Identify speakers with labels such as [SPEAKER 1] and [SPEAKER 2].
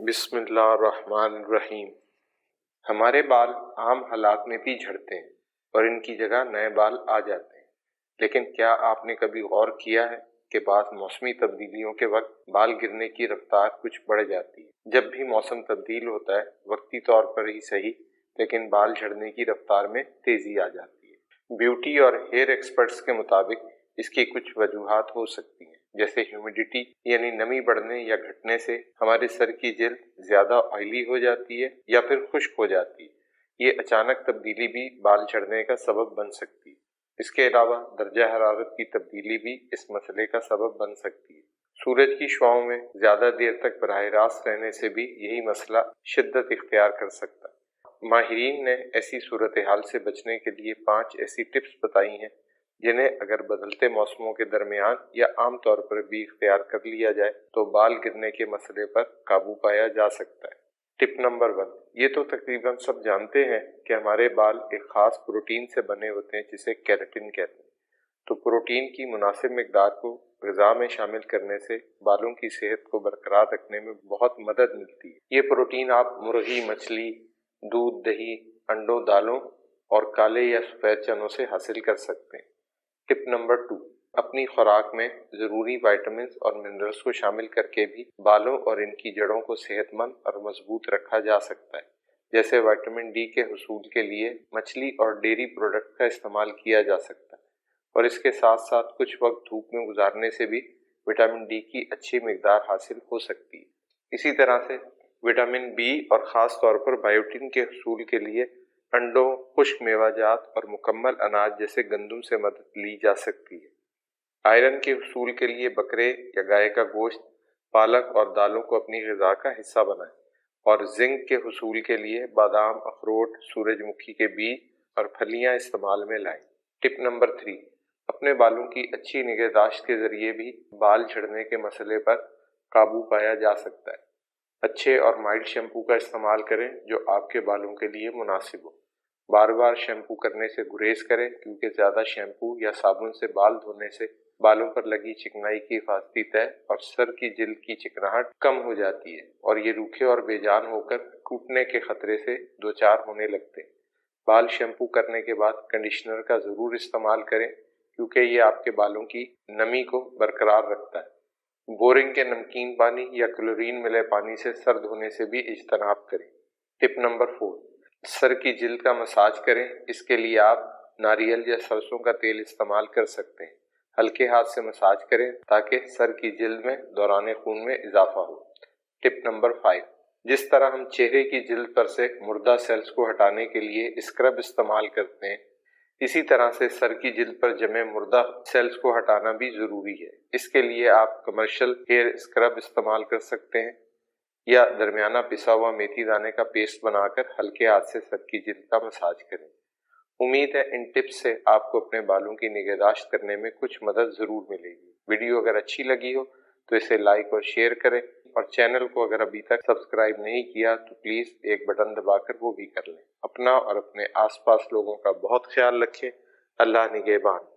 [SPEAKER 1] بسم اللہ الرحمن الرحیم۔ ہمارے بال عام حالات میں بھی جھڑتے ہیں اور ان کی جگہ نئے بال آ جاتے ہیں، لیکن کیا آپ نے کبھی غور کیا ہے کہ بعض موسمی تبدیلیوں کے وقت بال گرنے کی رفتار کچھ بڑھ جاتی ہے؟ جب بھی موسم تبدیل ہوتا ہے، وقتی طور پر ہی صحیح، لیکن بال جھڑنے کی رفتار میں تیزی آ جاتی ہے۔ بیوٹی اور ہیئر ایکسپرٹس کے مطابق اس کی کچھ وجوہات ہو سکتی ہیں، جیسے ہیومیڈیٹی یعنی نمی بڑھنے یا گھٹنے سے ہمارے سر کی جلد زیادہ آئلی ہو جاتی ہے یا پھر خشک ہو جاتی ہے۔ یہ اچانک تبدیلی بھی بال جھڑنے کا سبب بن سکتی ہے۔ اس کے علاوہ درجہ حرارت کی تبدیلی بھی اس مسئلے کا سبب بن سکتی ہے۔ سورج کی شعاؤں میں زیادہ دیر تک براہ راست رہنے سے بھی یہی مسئلہ شدت اختیار کر سکتا ہے۔ ماہرین نے ایسی صورتحال سے بچنے کے لیے 5 ایسی ٹپس بتائی ہیں جنہیں اگر بدلتے موسموں کے درمیان یا عام طور پر بھی اختیار کر لیا جائے تو بال گرنے کے مسئلے پر قابو پایا جا سکتا ہے۔ ٹپ نمبر 1، یہ تو تقریباً سب جانتے ہیں کہ ہمارے بال ایک خاص پروٹین سے بنے ہوتے ہیں جسے کیراٹن کہتے ہیں۔ تو پروٹین کی مناسب مقدار کو غذا میں شامل کرنے سے بالوں کی صحت کو برقرار رکھنے میں بہت مدد ملتی ہے۔ یہ پروٹین آپ مرغی، مچھلی، دودھ، دہی، انڈوں، دالوں اور کالے یا سفید چنوں سے حاصل کر سکتے ہیں۔ ٹپ نمبر 2، اپنی خوراک میں ضروری وائٹامنز اور منرلز کو شامل کر کے بھی بالوں اور ان کی جڑوں کو صحت مند اور مضبوط رکھا جا سکتا ہے۔ جیسے وائٹامن ڈی کے حصول کے لیے مچھلی اور ڈیری پروڈکٹ کا استعمال کیا جا سکتا ہے، اور اس کے ساتھ ساتھ کچھ وقت دھوپ میں گزارنے سے بھی وٹامن ڈی کی اچھی مقدار حاصل ہو سکتی ہے۔ اسی طرح سے وٹامن بی اور خاص طور پر بائیوٹین کے حصول کے لیے انڈوں، خشک میوہ جات اور مکمل اناج جیسے گندم سے مدد لی جا سکتی ہے۔ آئرن کے حصول کے لیے بکرے یا گائے کا گوشت، پالک اور دالوں کو اپنی غذا کا حصہ بنائیں، اور زنک کے حصول کے لیے بادام، اخروٹ، سورج مکھی کے بیج اور پھلیاں استعمال میں لائیں۔ ٹپ نمبر 3، اپنے بالوں کی اچھی نگہداشت کے ذریعے بھی بال جھڑنے کے مسئلے پر قابو پایا جا سکتا ہے۔ اچھے اور مائلڈ شیمپو کا استعمال کریں جو آپ کے بالوں کے لیے مناسب ہو۔ بار بار شیمپو کرنے سے گریز کریں، کیونکہ زیادہ شیمپو یا صابن سے بال دھونے سے بالوں پر لگی چکنائی کی حفاظتی تہ اور سر کی جلد کی چکناہٹ کم ہو جاتی ہے، اور یہ روکھے اور بے جان ہو کر ٹوٹنے کے خطرے سے دوچار ہونے لگتے ہیں۔ بال شیمپو کرنے کے بعد کنڈیشنر کا ضرور استعمال کریں، کیونکہ یہ آپ کے بالوں کی نمی کو برقرار رکھتا ہے۔ بورنگ کے نمکین پانی یا کلورین ملے پانی سے سر دھونے سے بھی اجتناب کریں۔ ٹپ نمبر 4، سر کی جلد کا مساج کریں۔ اس کے لیے آپ ناریل یا سرسوں کا تیل استعمال کر سکتے ہیں۔ ہلکے ہاتھ سے مساج کریں تاکہ سر کی جلد میں دوران خون میں اضافہ ہو۔ ٹپ نمبر 5، جس طرح ہم چہرے کی جلد پر سے مردہ سیلز کو ہٹانے کے لیے اسکرب استعمال کرتے ہیں، اسی طرح سے سر کی جلد پر جمے مردہ سیلز کو ہٹانا بھی ضروری ہے۔ اس کے لیے آپ کمرشل ہیئر اسکرب استعمال کر سکتے ہیں یا درمیانہ پسا ہوا میتھی دانے کا پیسٹ بنا کر ہلکے ہاتھ سے سر کی جلد کا مساج کریں۔ امید ہے ان ٹپس سے آپ کو اپنے بالوں کی نگہداشت کرنے میں کچھ مدد ضرور ملے گی۔ ویڈیو اگر اچھی لگی ہو تو اسے لائک اور شیئر کریں، اور چینل کو اگر ابھی تک سبسکرائب نہیں کیا تو پلیز ایک بٹن دبا کر وہ بھی کر لیں۔ اپنا اور اپنے آس پاس لوگوں کا بہت خیال رکھیں۔ اللہ نگہبان۔